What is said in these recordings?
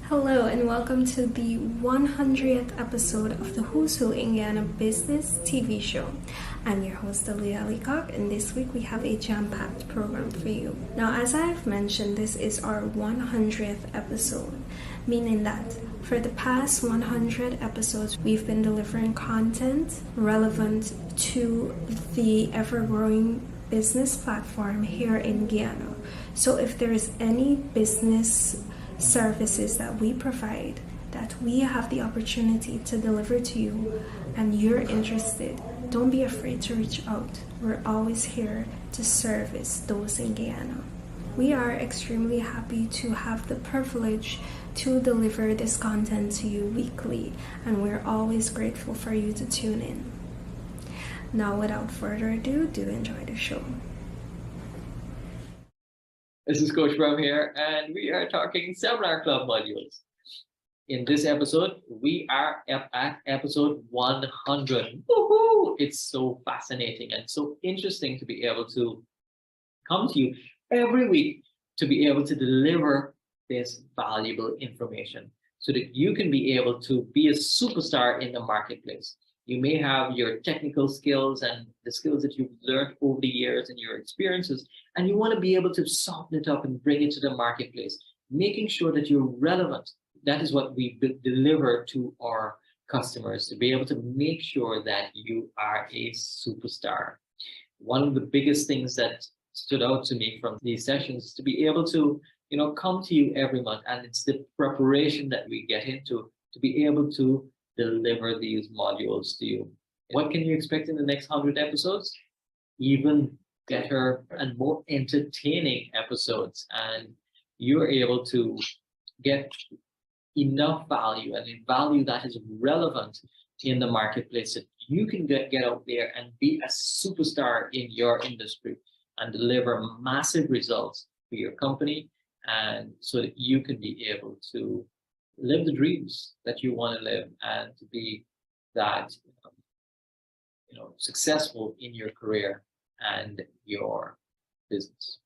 Hello and welcome to the 100th episode of the Who's Who in Guyana Business TV Show. I'm your host, Andrea Ragubir, and this week we have a jam-packed program for you. Now, as I've mentioned, this is our 100th episode, meaning that for the past 100 episodes, we've been delivering content relevant to the ever-growing business platform here in Guyana. So if there is any business services that we provide that we have the opportunity to deliver to you and you're interested, don't be afraid to reach out. We're always here to service those in Guyana. We are extremely happy to have the privilege to deliver this content to you weekly, and we're always grateful for you to tune in. Now, without further ado, do enjoy the show. This is Coach Bram here, and we are talking Seminar Club modules. In this episode, we are at episode 100. Woohoo! It's so fascinating and so interesting to be able to come to you every week to be able to deliver this valuable information so that you can be able to be a superstar in the marketplace. You may have your technical skills and the skills that you've learned over the years and your experiences, and you want to be able to soften it up and bring it to the marketplace, making sure that you're relevant. That is what we deliver to our customers, to be able to make sure that you are a superstar. One of the biggest things that stood out to me from these sessions is to be able to, come to you every month, and it's the preparation that we get into to be able to deliver these modules to you. What can you expect in the next 100 episodes? Even better and more entertaining episodes, and you're able to get enough value and value that is relevant in the marketplace that you can get out there and be a superstar in your industry and deliver massive results for your company, and so that you can be able to live the dreams that you want to live and to be that successful in your career and your business.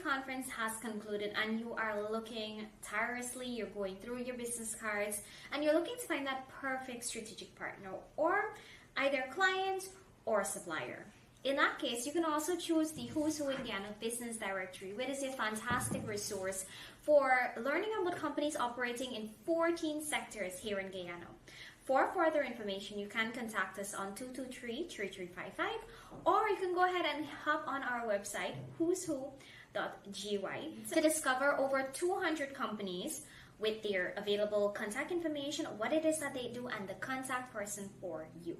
Conference has concluded and you are looking tirelessly, you're going through your business cards and you're looking to find that perfect strategic partner or either client or supplier. In that case, you can also choose the Who's Who in Guyana Business Directory, which is a fantastic resource for learning about companies operating in 14 sectors here in Guyana. For further information, you can contact us on 223-3355, or you can go ahead and hop on our website, who'swho.gy, to discover over 200 companies with their available contact information, what it is that they do, and the contact person for you.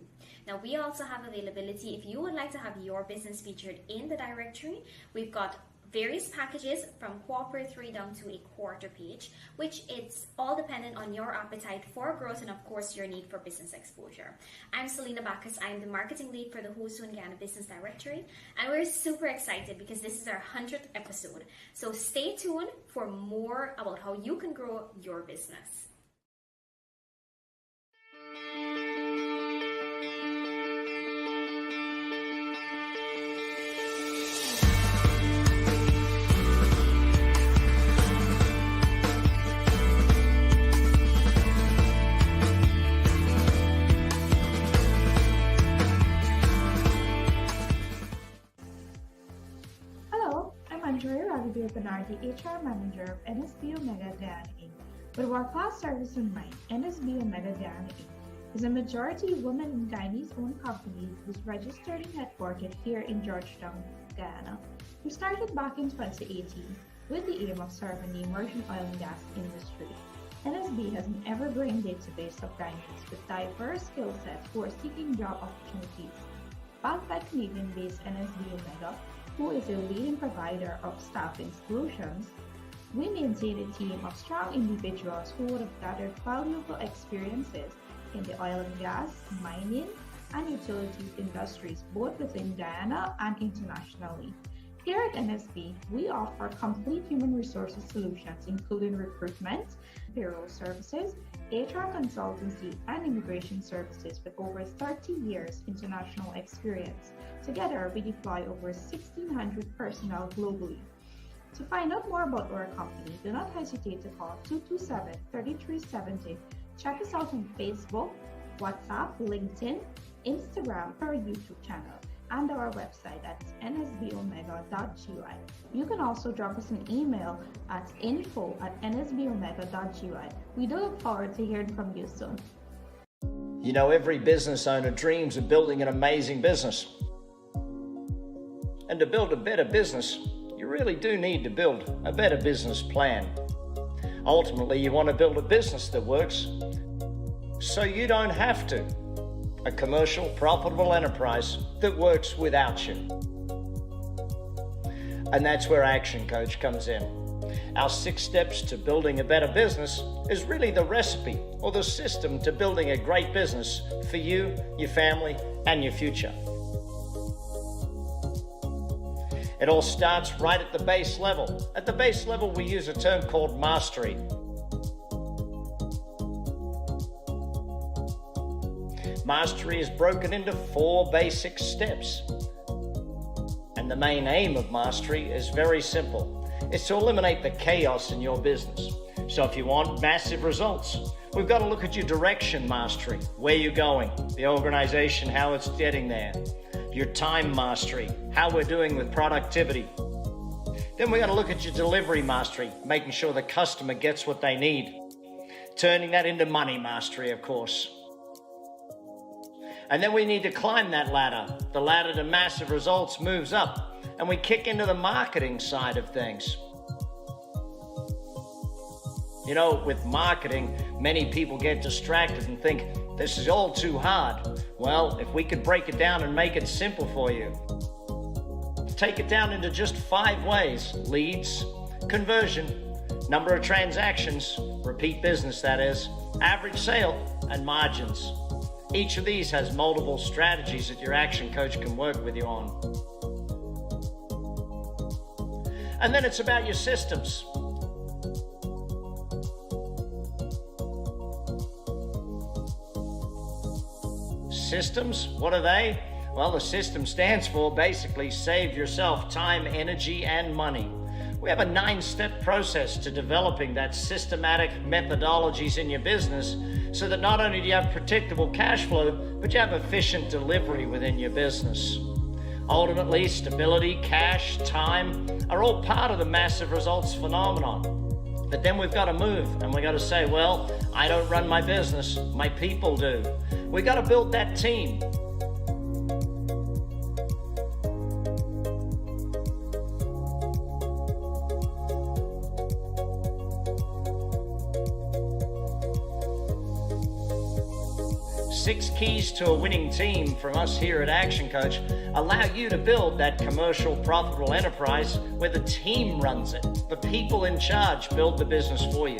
Now, we also have availability if you would like to have your business featured in the directory. We've got various packages from corporate 3 down to a quarter page, which it's all dependent on your appetite for growth and of course your need for business exposure. I'm Selena Bacchus. I'm the marketing lead for the Who's Who in Guyana Business Directory, and we're super excited because this is our 100th episode. So stay tuned for more about how you can grow your business. Andrea Ragubir, the HR Manager of NSB Omega Guyana Inc. With world-class service in mind, NSB Omega Guyana Inc. is a majority woman and Guyanese-owned company who's registered and headquartered here in Georgetown, Guyana. We started back in 2018 with the aim of serving the emerging oil and gas industry. NSB has an ever-growing database of Guyanese with diverse skill sets who are seeking job opportunities. Backed by Canadian-based NSB Omega, who is a leading provider of staffing solutions, we maintain a team of strong individuals who would have gathered valuable experiences in the oil and gas, mining, and utilities industries, both within Guyana and internationally. Here at NSB, we offer complete human resources solutions, including recruitment, payroll services, HR consultancy, and immigration services with over 30 years international experience. Together, we deploy over 1,600 personnel globally. To find out more about our company, do not hesitate to call 227-3370. Check us out on Facebook, WhatsApp, LinkedIn, Instagram, or YouTube channel, and our website at nsbomega.gy. You can also drop us an email at info@nsbomega.gy. We do look forward to hearing from you soon. You know, every business owner dreams of building an amazing business. And to build a better business, you really do need to build a better business plan. Ultimately, you want to build a business that works so you don't have to. A commercial, profitable enterprise that works without you. And that's where ActionCOACH comes in. Our 6 steps to building a better business is really the recipe or the system to building a great business for you, your family, and your future. It all starts right at the base level. At the base level, we use a term called mastery. Mastery is broken into 4 basic steps. And the main aim of mastery is very simple. It's to eliminate the chaos in your business. So if you want massive results, we've got to look at your direction mastery, where you're going, the organization, how it's getting there. Your time mastery, how we're doing with productivity. Then we're going to look at your delivery mastery, making sure the customer gets what they need. Turning that into money mastery, of course. And then we need to climb that ladder. The ladder to massive results moves up, and we kick into the marketing side of things. You know, with marketing, many people get distracted and think, this is all too hard. Well, if we could break it down and make it simple for you. Take it down into just 5 ways: leads, conversion, number of transactions, repeat business that is, average sale, and margins. Each of these has multiple strategies that your action coach can work with you on. And then it's about your systems. Systems, what are they? Well, the system stands for basically save yourself time, energy, and money. We have a 9-step process to developing that systematic methodologies in your business so that not only do you have predictable cash flow, but you have efficient delivery within your business. Ultimately, stability, cash, time are all part of the massive results phenomenon. But then we've got to move and we've got to say, well, I don't run my business, my people do. We've got to build that team. Six keys to a winning team from us here at ActionCOACH allow you to build that commercial, profitable enterprise where the team runs it. The people in charge build the business for you.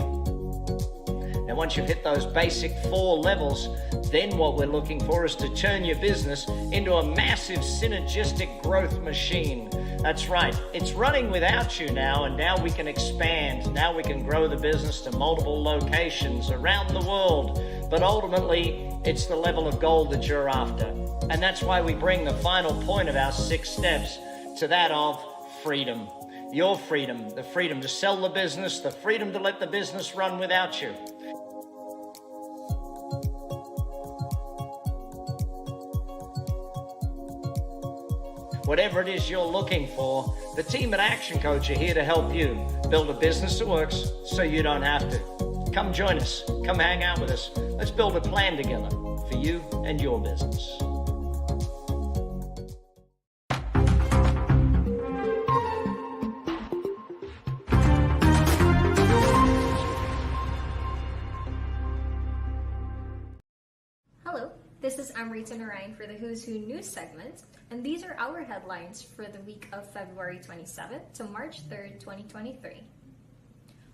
Now, once you've hit those basic 4 levels, then what we're looking for is to turn your business into a massive synergistic growth machine. That's right, it's running without you now, and now we can expand. Now we can grow the business to multiple locations around the world. But ultimately, it's the level of goal that you're after. And that's why we bring the final point of our 6 steps to that of freedom. Your freedom, the freedom to sell the business, the freedom to let the business run without you. Whatever it is you're looking for, the team at ActionCOACH are here to help you build a business that works so you don't have to. Come join us. Come hang out with us. Let's build a plan together for you and your business. This is Amrita Naraine for the Who's Who News segment, and these are our headlines for the week of February 27th to March 3rd, 2023.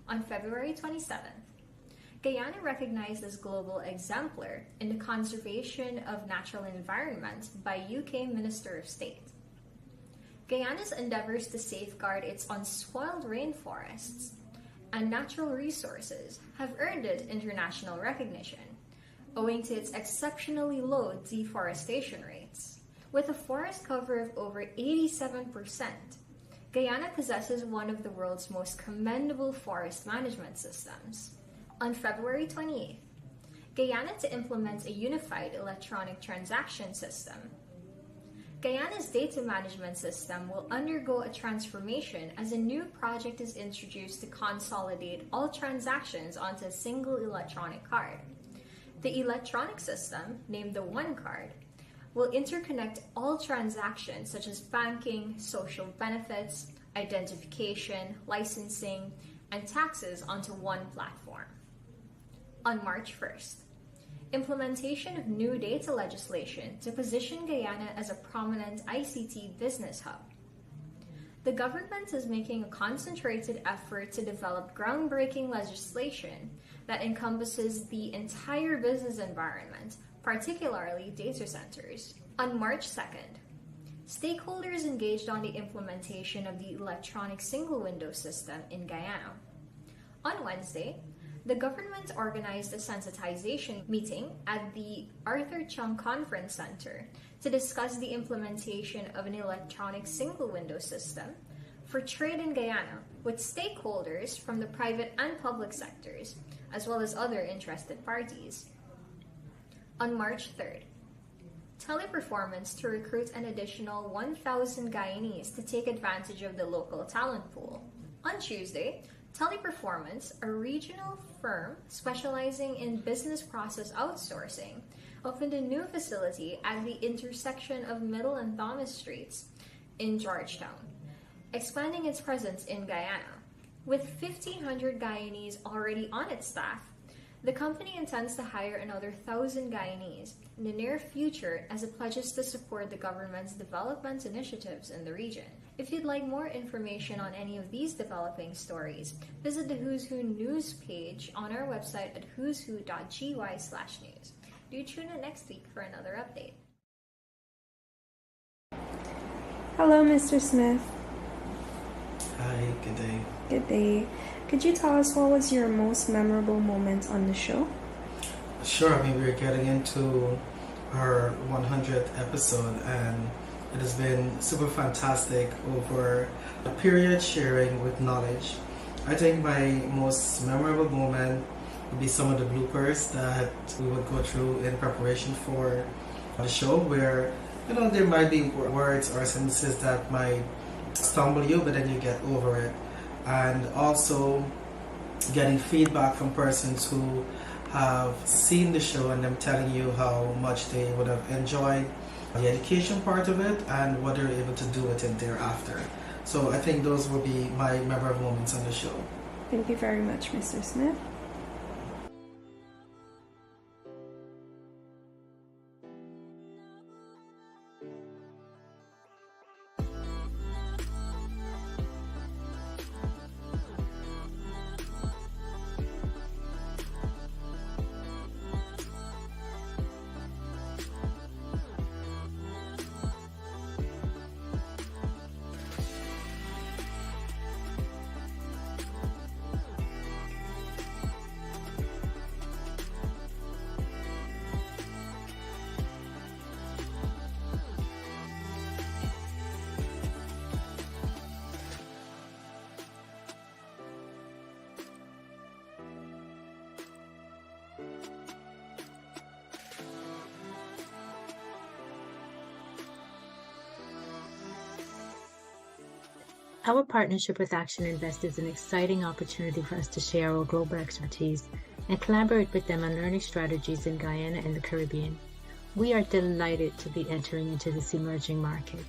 On February 27th, Guyana recognized as global exemplar in the conservation of natural environment by UK Minister of State. Guyana's endeavors to safeguard its unspoiled rainforests and natural resources have earned it international recognition, owing to its exceptionally low deforestation rates. With a forest cover of over 87%, Guyana possesses one of the world's most commendable forest management systems. On February 28th, Guyana to implement a unified electronic transaction system. Guyana's data management system will undergo a transformation as a new project is introduced to consolidate all transactions onto a single electronic card. The electronic system, named the One Card, will interconnect all transactions such as banking, social benefits, identification, licensing, and taxes onto one platform. On March 1st, implementation of new data legislation to position Guyana as a prominent ICT business hub. The government is making a concentrated effort to develop groundbreaking legislation that encompasses the entire business environment, particularly data centers. On March 2nd, stakeholders engaged on the implementation of the electronic single window system in Guyana. On Wednesday, the government organized a sensitization meeting at the Arthur Chung Conference Center to discuss the implementation of an electronic single window system for trade in Guyana with stakeholders from the private and public sectors, as well as other interested parties. On March 3rd, teleperformance to recruit an additional 1,000 Guyanese to take advantage of the local talent pool. On Tuesday, Teleperformance, a regional firm specializing in business process outsourcing, opened a new facility at the intersection of Middle and Thomas Streets in Georgetown, expanding its presence in Guyana. With 1,500 Guyanese already on its staff, the company intends to hire another 1,000 Guyanese in the near future as it pledges to support the government's development initiatives in the region. If you'd like more information on any of these developing stories, visit the Who's Who news page on our website at who'swho.gy/news. Do tune in next week for another update. Hello, Mr. Smith. Hi, good day. Good day. Could you tell us what was your most memorable moment on the show? Sure, we're getting into our 100th episode, and it has been super fantastic over a period sharing with knowledge. I think my most memorable moment would be some of the bloopers that we would go through in preparation for the show, where there might be words or sentences that might stumble you, but then you get over it. And also getting feedback from persons who have seen the show and them telling you how much they would have enjoyed the education part of it and what they're able to do with it thereafter. So I think those will be my memorable moments on the show. Thank you very much, Mr. Smith. Our partnership with ActionINVEST is an exciting opportunity for us to share our global expertise and collaborate with them on learning strategies in Guyana and the Caribbean. We are delighted to be entering into this emerging market.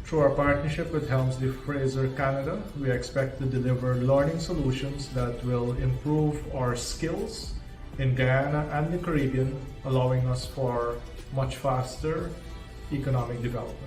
Through our partnership with Helmsley Fraser Canada, we expect to deliver learning solutions that will improve our skills in Guyana and the Caribbean, allowing us for much faster economic development.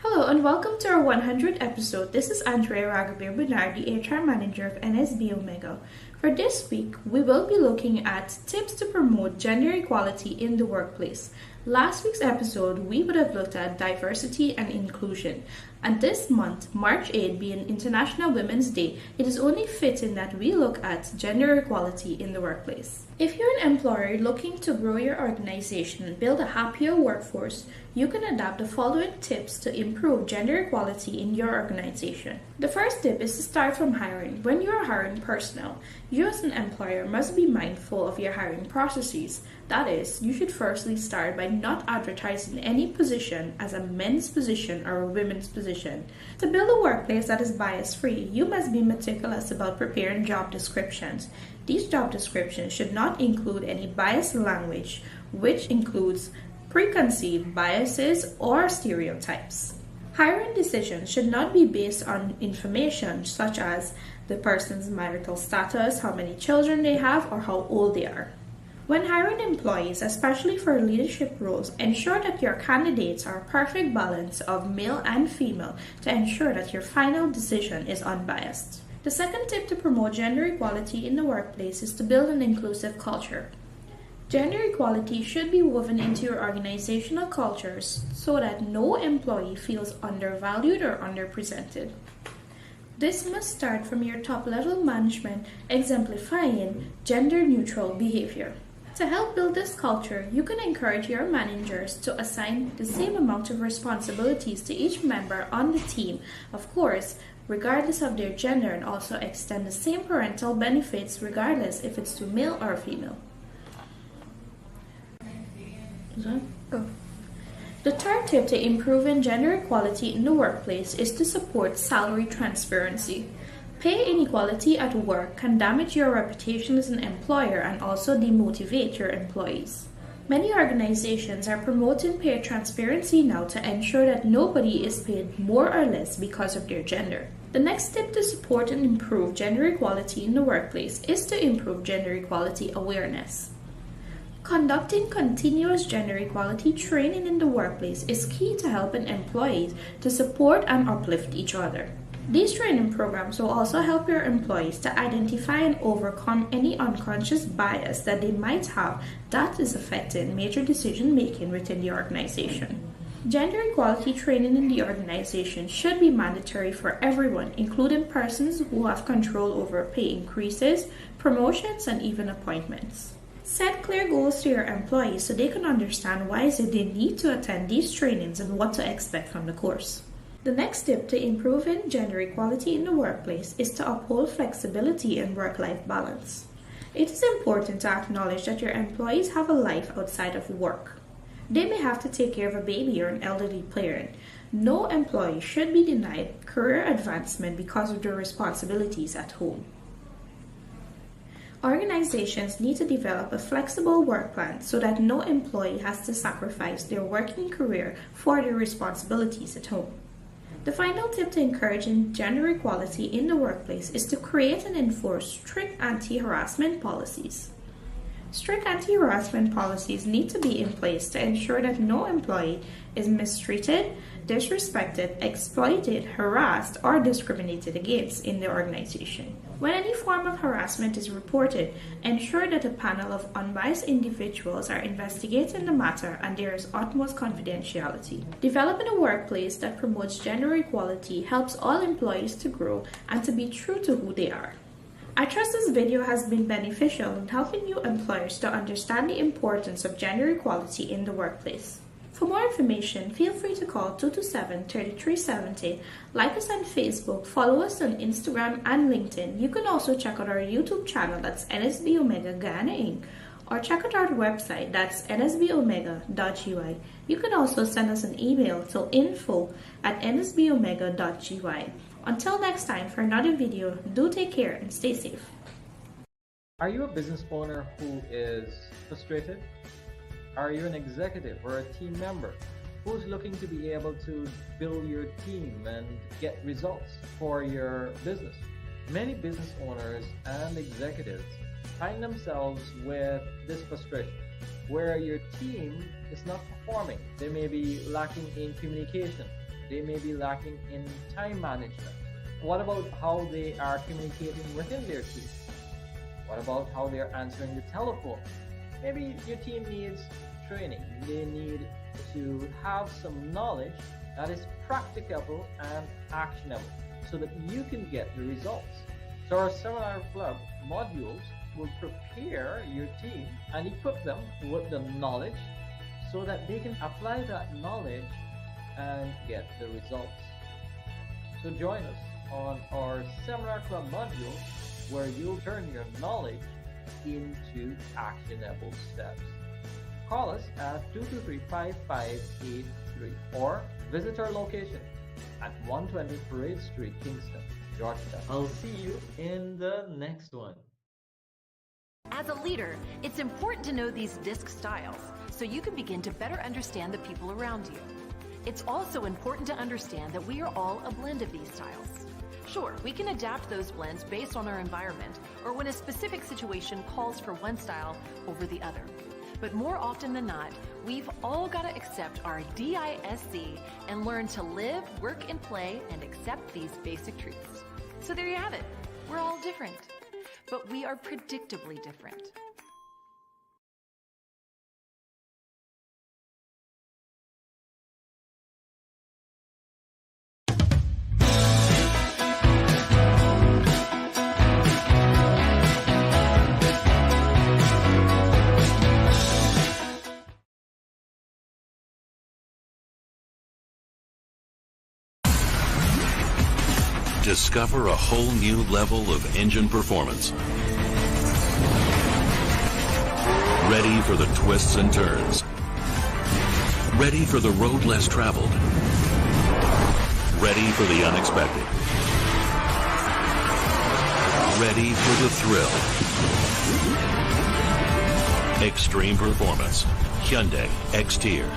Hello and welcome to our 100th episode. This is Andrea Ragubir, the HR Manager of NSB Omega. For this week, we will be looking at tips to promote gender equality in the workplace. Last week's episode, we would have looked at diversity and inclusion. And this month, March 8 being International Women's Day, it is only fitting that we look at gender equality in the workplace. If you're an employer looking to grow your organization and build a happier workforce, you can adapt the following tips to improve gender equality in your organization. The first tip is to start from hiring. When you're hiring personnel, you as an employer must be mindful of your hiring processes. That is, you should firstly start by not advertising any position as a men's position or a women's position. To build a workplace that is bias-free, you must be meticulous about preparing job descriptions. These job descriptions should not include any biased language, which includes preconceived biases or stereotypes. Hiring decisions should not be based on information such as the person's marital status, how many children they have, or how old they are. When hiring employees, especially for leadership roles, ensure that your candidates are a perfect balance of male and female to ensure that your final decision is unbiased. The second tip to promote gender equality in the workplace is to build an inclusive culture. Gender equality should be woven into your organizational cultures so that no employee feels undervalued or underrepresented. This must start from your top-level management, exemplifying gender-neutral behavior. To help build this culture, you can encourage your managers to assign the same amount of responsibilities to each member on the team, of course, regardless of their gender, and also extend the same parental benefits regardless if it's to male or female. The third tip to improving gender equality in the workplace is to support salary transparency. Pay inequality at work can damage your reputation as an employer and also demotivate your employees. Many organizations are promoting pay transparency now to ensure that nobody is paid more or less because of their gender. The next step to support and improve gender equality in the workplace is to improve gender equality awareness. Conducting continuous gender equality training in the workplace is key to helping employees to support and uplift each other. These training programs will also help your employees to identify and overcome any unconscious bias that they might have that is affecting major decision making within the organization. Gender equality training in the organization should be mandatory for everyone, including persons who have control over pay increases, promotions, and even appointments. Set clear goals to your employees so they can understand why is it they need to attend these trainings and what to expect from the course. The next tip to improving gender equality in the workplace is to uphold flexibility and work-life balance. It is important to acknowledge that your employees have a life outside of work. They may have to take care of a baby or an elderly parent. No employee should be denied career advancement because of their responsibilities at home. Organizations need to develop a flexible work plan so that no employee has to sacrifice their working career for their responsibilities at home. The final tip to encouraging gender equality in the workplace is to create and enforce strict anti-harassment policies. Strict anti-harassment policies need to be in place to ensure that no employee is mistreated, disrespected, exploited, harassed, or discriminated against in the organization. When any form of harassment is reported, ensure that a panel of unbiased individuals are investigating the matter and there is utmost confidentiality. Developing a workplace that promotes gender equality helps all employees to grow and to be true to who they are. I trust this video has been beneficial in helping you employers to understand the importance of gender equality in the workplace. For more information, feel free to call 227-3370, like us on Facebook, follow us on Instagram and LinkedIn. You can also check out our YouTube channel, that's NSB Omega Guyana Inc., or check out our website, that's nsbomega.gy. You can also send us an email to info@nsbomega.gy. Until next time, for another video, do take care and stay safe. Are you a business owner who is frustrated? Are you an executive or a team member who's looking to be able to build your team and get results for your business? Many business owners and executives find themselves with this frustration where your team is not performing. They may be lacking in communication. They may be lacking in time management. What about how they are communicating within their team? What about how they are answering the telephone? Maybe your team needs training. They need to have some knowledge that is practicable and actionable so that you can get the results. So our Seminar Club modules will prepare your team and equip them with the knowledge so that they can apply that knowledge and get the results. So join us on our Seminar Club module where you'll turn your knowledge into actionable steps. Call us at 223-5583 or visit our location at 120 Parade Street, Kingston, Georgia. I'll see you in the next one. As a leader, it's important to know these DISC styles so you can begin to better understand the people around you. It's also important to understand that we are all a blend of these styles. Sure, we can adapt those blends based on our environment or when a specific situation calls for one style over the other. But more often than not, we've all got to accept our DISC and learn to live, work, and play and accept these basic truths. So there you have it. We're all different, but we are predictably different. Discover a whole new level of engine performance. Ready for the twists and turns. Ready for the road less traveled. Ready for the unexpected. Ready for the thrill. Extreme performance. Hyundai X-Tier.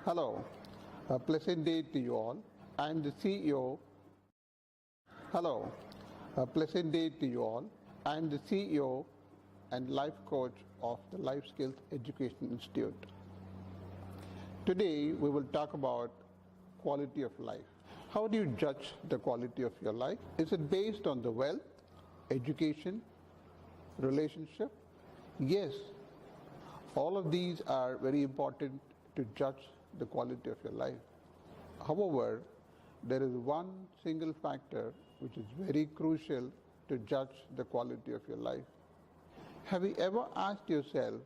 Hello, a pleasant day to you all. I'm the CEO. Hello, a pleasant day to you all. I'm the CEO and life coach of the Life Skills Education Institute. Today we will talk about quality of life. How do you judge the quality of your life? Is it based on the wealth, education, relationship? Yes, all of these are very important to judge the quality of your life. However, there is one single factor which is very crucial to judge the quality of your life. Have you ever asked yourself,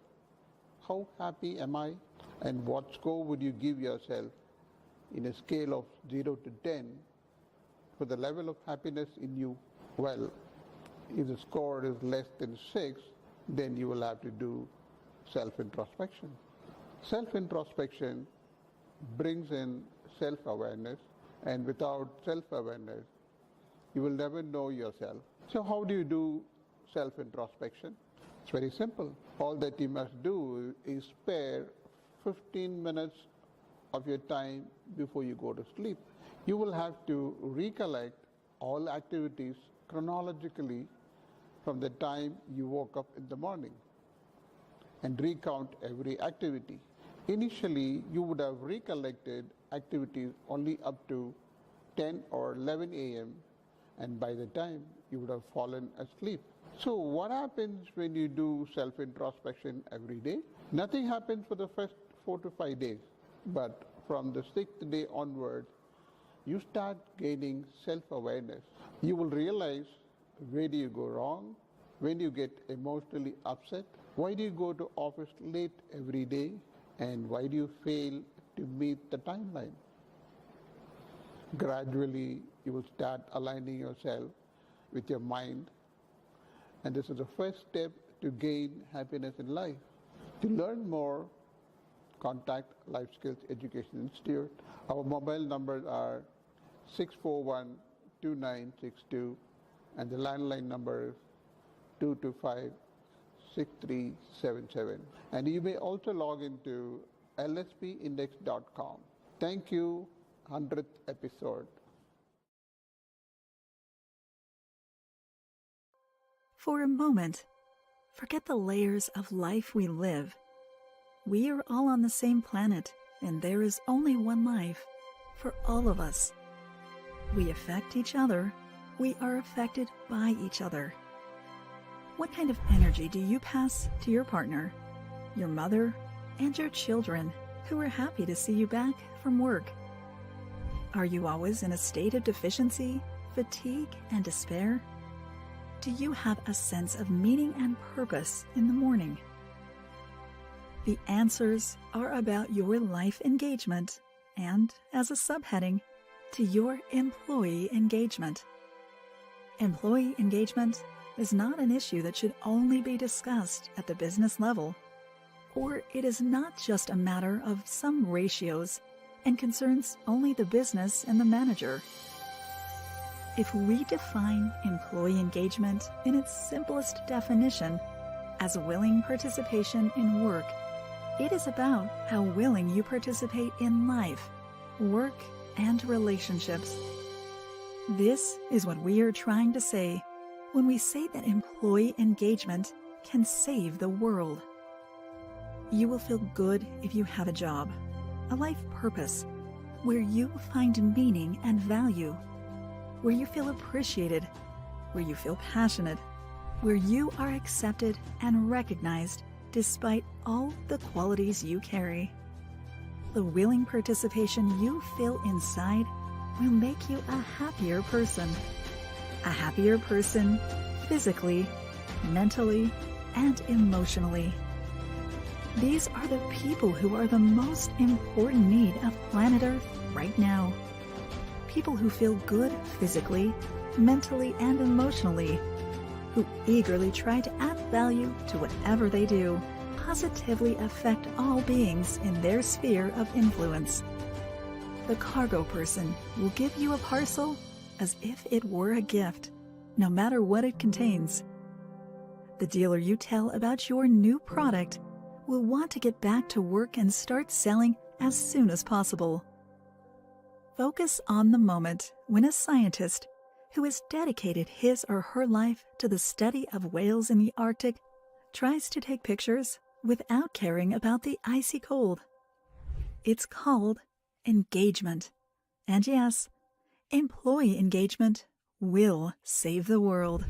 how happy am I? And what score would you give yourself in a scale of 0 to 10 for the level of happiness in you? Well, if the score is less than 6, then you will have to do self-introspection. Self-introspection brings in self-awareness, and without self-awareness, you will never know yourself. So how do you do self-introspection? It's very simple. All that you must do is spare 15 minutes of your time before you go to sleep. You will have to recollect all activities chronologically from the time you woke up in the morning and recount every activity. Initially, you would have recollected activities only up to 10 or 11 a.m. and by the time you would have fallen asleep. So what happens when you do self-introspection every day? Nothing happens for the first 4 to 5 days, but from the 6th day onwards, you start gaining self-awareness. You will realize where do you go wrong, when you get emotionally upset, why do you go to office late every day, and why do you fail to meet the timeline? Gradually, you will start aligning yourself with your mind, and this is the first step to gain happiness in life. To learn more, contact Life Skills Education Institute. Our mobile numbers are 641-2962, and the landline number is 225-6377. And you may also log into lspindex.com. Thank you, 100th episode. For a moment, forget the layers of life we live. We are all on the same planet, and there is only one life for all of us. We affect each other. We are affected by each other. What kind of energy do you pass to your partner, your mother, and your children who are happy to see you back from work? Are you always in a state of deficiency, fatigue, and despair? Do you have a sense of meaning and purpose in the morning? The answers are about your life engagement and, as a subheading, to your employee engagement. Employee engagement is not an issue that should only be discussed at the business level, or it is not just a matter of some ratios and concerns only the business and the manager. If we define employee engagement in its simplest definition as willing participation in work, it is about how willing you participate in life, work, and relationships. This is what we are trying to say when we say that employee engagement can save the world. You will feel good if you have a job, a life purpose, where you find meaning and value, where you feel appreciated, where you feel passionate, where you are accepted and recognized despite all the qualities you carry. The willing participation you feel inside will make you a happier person. A happier person physically, mentally, and emotionally. These are the people who are the most important need of planet Earth right now. People who feel good physically, mentally, and emotionally, who eagerly try to add value to whatever they do, positively affect all beings in their sphere of influence. The cargo person will give you a parcel as if it were a gift, no matter what it contains. The dealer you tell about your new product will want to get back to work and start selling as soon as possible. Focus on the moment when a scientist who has dedicated his or her life to the study of whales in the Arctic tries to take pictures without caring about the icy cold. It's called engagement. And yes, employee engagement will save the world.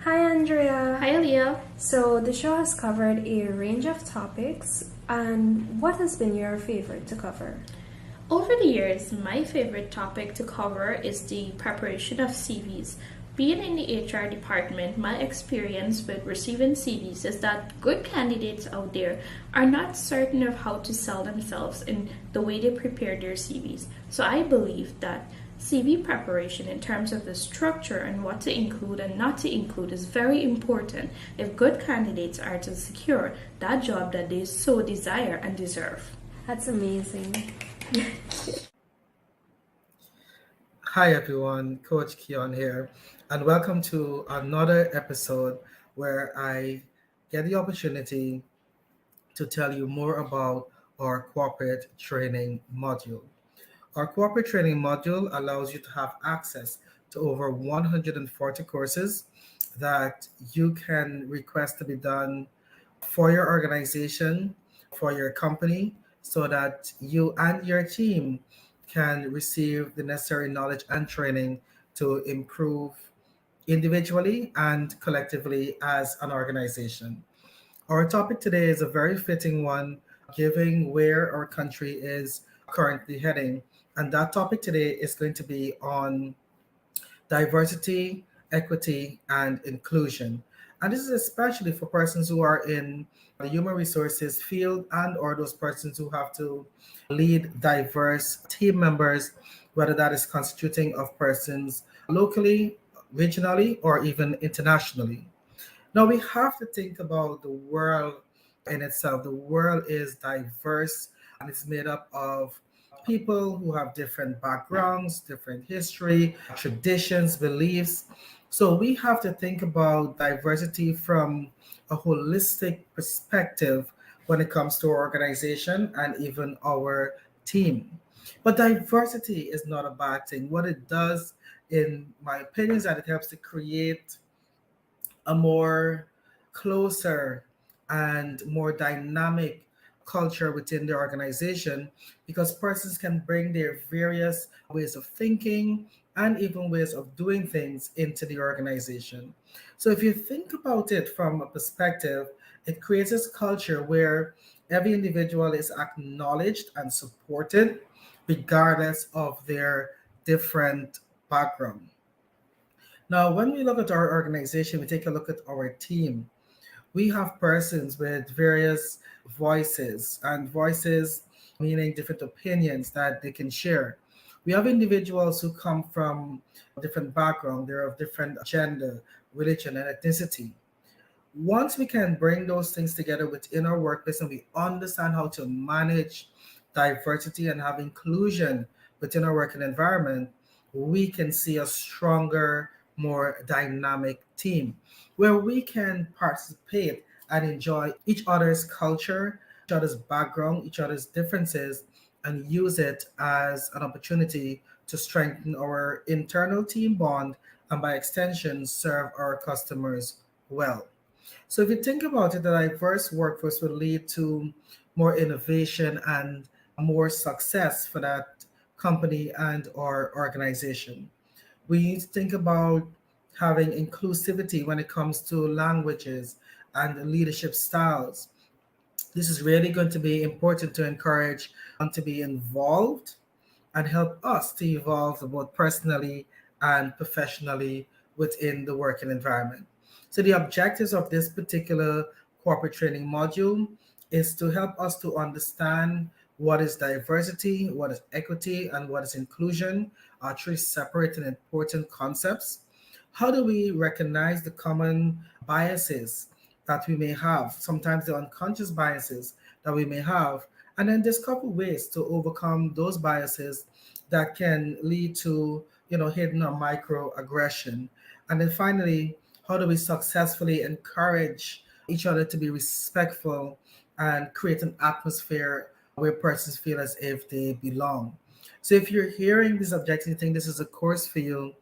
Hi Andrea. Hi Leah. So the show has covered a range of topics, and what has been your favorite to cover? Over the years, my favorite topic to cover is the preparation of CVs. Being in the HR department, my experience with receiving CVs is that good candidates out there are not certain of how to sell themselves in the way they prepare their CVs. So I believe that CV preparation in terms of the structure and what to include and not to include is very important if good candidates are to secure that job that they so desire and deserve. That's amazing. Hi everyone, Coach Keon here, and welcome to another episode where I get the opportunity to tell you more about our corporate training module. Our corporate training module allows you to have access to over 140 courses that you can request to be done for your organization, for your company, so that you and your team can receive the necessary knowledge and training to improve individually and collectively as an organization. Our topic today is a very fitting one, given where our country is currently heading. And that topic today is going to be on diversity, equity, and inclusion. And this is especially for persons who are in the human resources field and or those persons who have to lead diverse team members, whether that is constituting of persons locally, regionally, or even internationally. Now we have to think about the world in itself. The world is diverse and it's made up of people who have different backgrounds, different history, traditions, beliefs. So we have to think about diversity from a holistic perspective when it comes to our organization and even our team. But diversity is not a bad thing. What it does, in my opinion, is that it helps to create a more closer and more dynamic culture within the organization, because persons can bring their various ways of thinking and even ways of doing things into the organization. So if you think about it from a perspective, it creates this culture where every individual is acknowledged and supported regardless of their different background. Now, when we look at our organization, we take a look at our team. We have persons with various voices, and voices meaning different opinions that they can share. We have individuals who come from a different background, they're of different gender, religion, and ethnicity. Once we can bring those things together within our workplace and we understand how to manage diversity and have inclusion within our working environment, we can see a stronger, more dynamic team where we can participate and enjoy each other's culture, each other's background, each other's differences, and use it as an opportunity to strengthen our internal team bond and by extension serve our customers well. So if you think about it, the diverse workforce will lead to more innovation and more success for that company and our organization. We need to think about having inclusivity when it comes to languages and leadership styles. This is really going to be important to encourage them to be involved and help us to evolve both personally and professionally within the working environment. So the objectives of this particular corporate training module is to help us to understand what is diversity, what is equity, and what is inclusion, are three separate and important concepts. How do we recognize the common biases that we may have, sometimes the unconscious biases that we may have, and then discover ways to overcome those biases that can lead to, hidden or microaggression. And then finally, how do we successfully encourage each other to be respectful and create an atmosphere where persons feel as if they belong. So if you're hearing this objective, you think this is a course for you,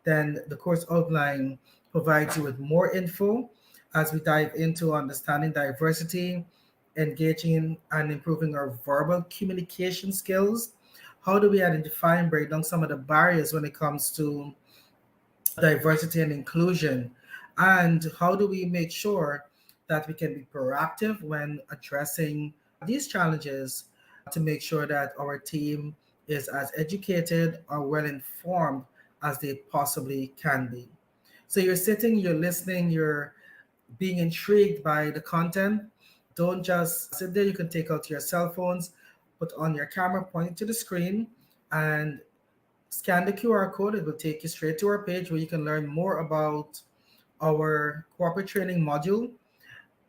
then the course outline provides you with more info as we dive into understanding diversity, engaging and improving our verbal communication skills. How do we identify and break down some of the barriers when it comes to diversity and inclusion? And how do we make sure that we can be proactive when addressing these challenges to make sure that our team is as educated or well informed as they possibly can be? So you're sitting, you're listening, you're being intrigued by the content. Don't just sit there. You can take out your cell phones, put on your camera, point it to the screen, and scan the QR code. It will take you straight to our page where you can learn more about our corporate training module.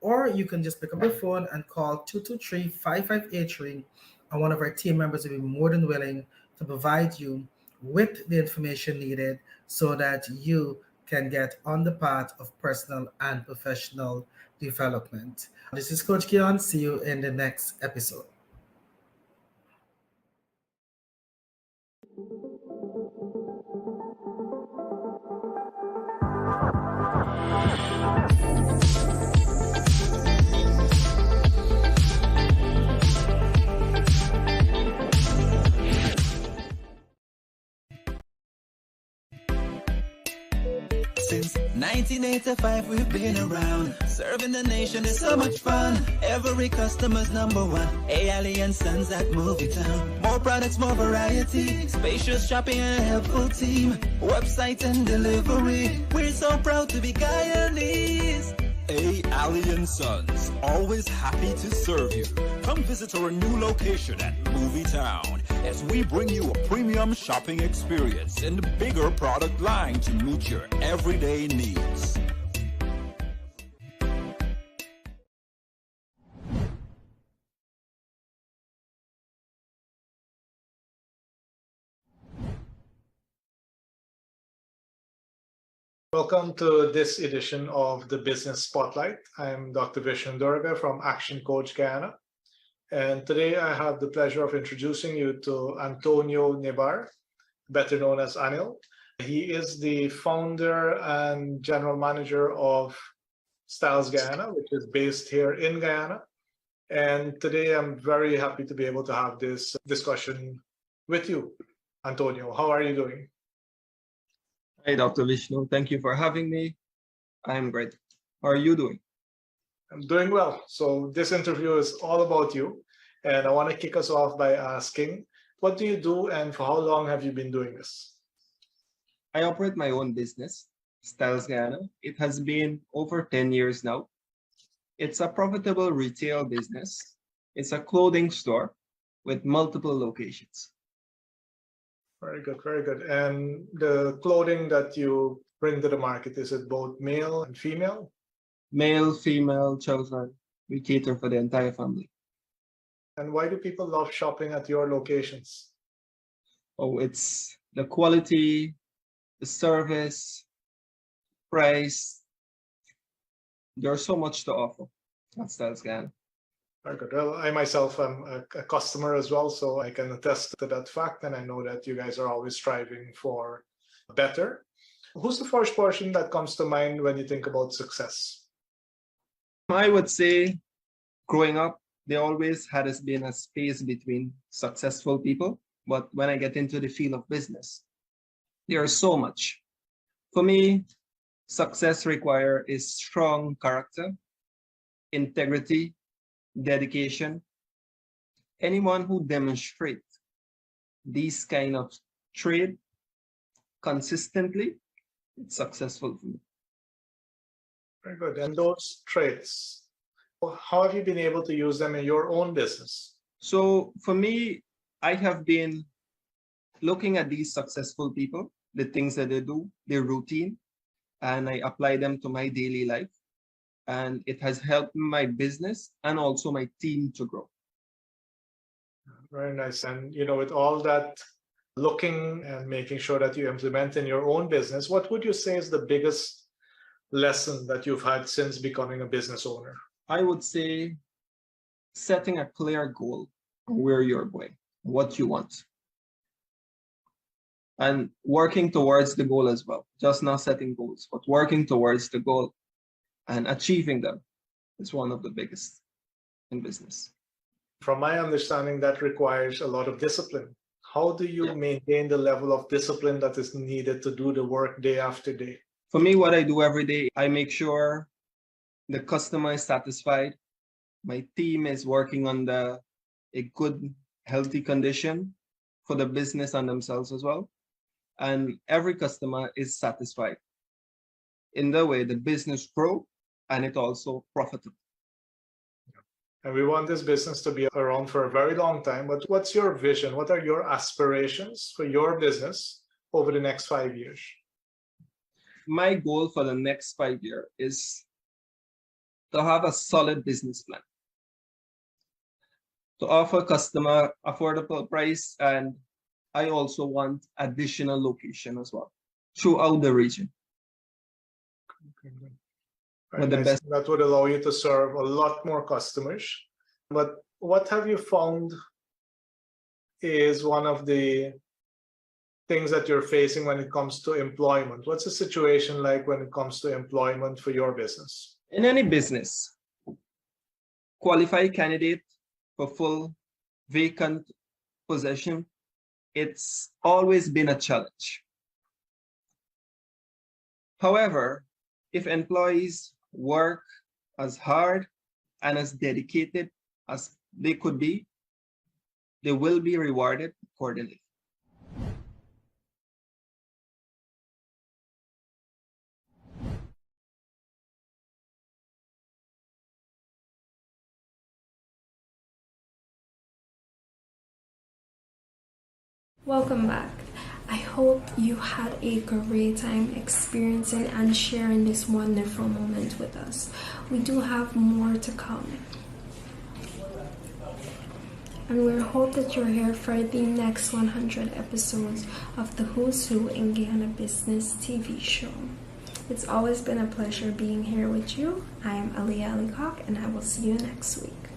Or you can just pick up your phone and call 223-5583, and one of our team members will be more than willing to provide you with the information needed so that you can get on the path of personal and professional development. This is Coach Keon. See you in the next episode. Since 1985 we've been around, serving the nation is so much fun. Every customer's number one. Alien Sons at Movie Town. More products, more variety, spacious shopping and a helpful team. Website and delivery, we're so proud to be Guyanese. Alien Sons, always happy to serve you. Come visit our new location at Movie Town as we bring you a premium shopping experience and a bigger product line to meet your everyday needs. Welcome to this edition of the Business Spotlight. I'm Dr. Vishnu Durga from ActionCOACH Guyana. And today I have the pleasure of introducing you to Antonio Nebar, better known as Anil. He is the founder and general manager of Styles Guyana, which is based here in Guyana. And today I'm very happy to be able to have this discussion with you. Antonio, how are you doing? Hi, Dr. Vishnu. Thank you for having me. I'm great. How are you doing? I'm doing well. So this interview is all about you. And I want to kick us off by asking, what do you do and for how long have you been doing this? I operate my own business, Styles Guyana. It has been over 10 years now. It's a profitable retail business. It's a clothing store with multiple locations. Very good, very good. And the clothing that you bring to the market, is it both male and female? Male, female, children. We cater for the entire family. And why do people love shopping at your locations? Oh, it's the quality, the service, price. There's so much to offer at Styles Guyana. Very good. Well, I myself am a customer as well, so I can attest to that fact. And I know that you guys are always striving for better. Who's the first person that comes to mind when you think about success? I would say growing up, there always has been a space between successful people. But when I get into the field of business, there's so much. For me, success requires strong character, integrity, dedication. Anyone who demonstrates these kind of trade consistently, it's successful for me. Very good. And those traits, how have you been able to use them in your own business? So for me, I have been looking at these successful people, the things that they do, their routine, and I apply them to my daily life. And it has helped my business and also my team to grow. Very nice. And, you know, with all that looking and making sure that you implement in your own business, what would you say is the biggest lesson that you've had since becoming a business owner? I would say setting a clear goal on where you're going, what you want, and working towards the goal as well. Just not setting goals, but working towards the goal and achieving them is one of the biggest in business. From my understanding, that requires a lot of discipline. How do you maintain the level of discipline that is needed to do the work day after day? For me, what I do every day, I make sure the customer is satisfied. My team is working on a good, healthy condition for the business and themselves as well. And every customer is satisfied. In the way, the business grows and it's also profitable. And we want this business to be around for a very long time. But what's your vision? What are your aspirations for your business over the next 5 years? My goal for the next 5 years is to have a solid business plan, to offer customer affordable price, and I also want additional location as well throughout the region. Right, that would allow you to serve a lot more customers. But what have you found is one of the things that you're facing when it comes to employment? What's the situation like when it comes to employment for your business? In any business, qualified candidate for full vacant position, it's always been a challenge. However, if employees work as hard and as dedicated as they could be, they will be rewarded accordingly. Welcome back. I hope you had a great time experiencing and sharing this wonderful moment with us. We do have more to come. And we hope that you're here for the next 100 episodes of the Who's Who in Guyana Business TV Show. It's always been a pleasure being here with you. I am Andrea Ragubir, and I will see you next week.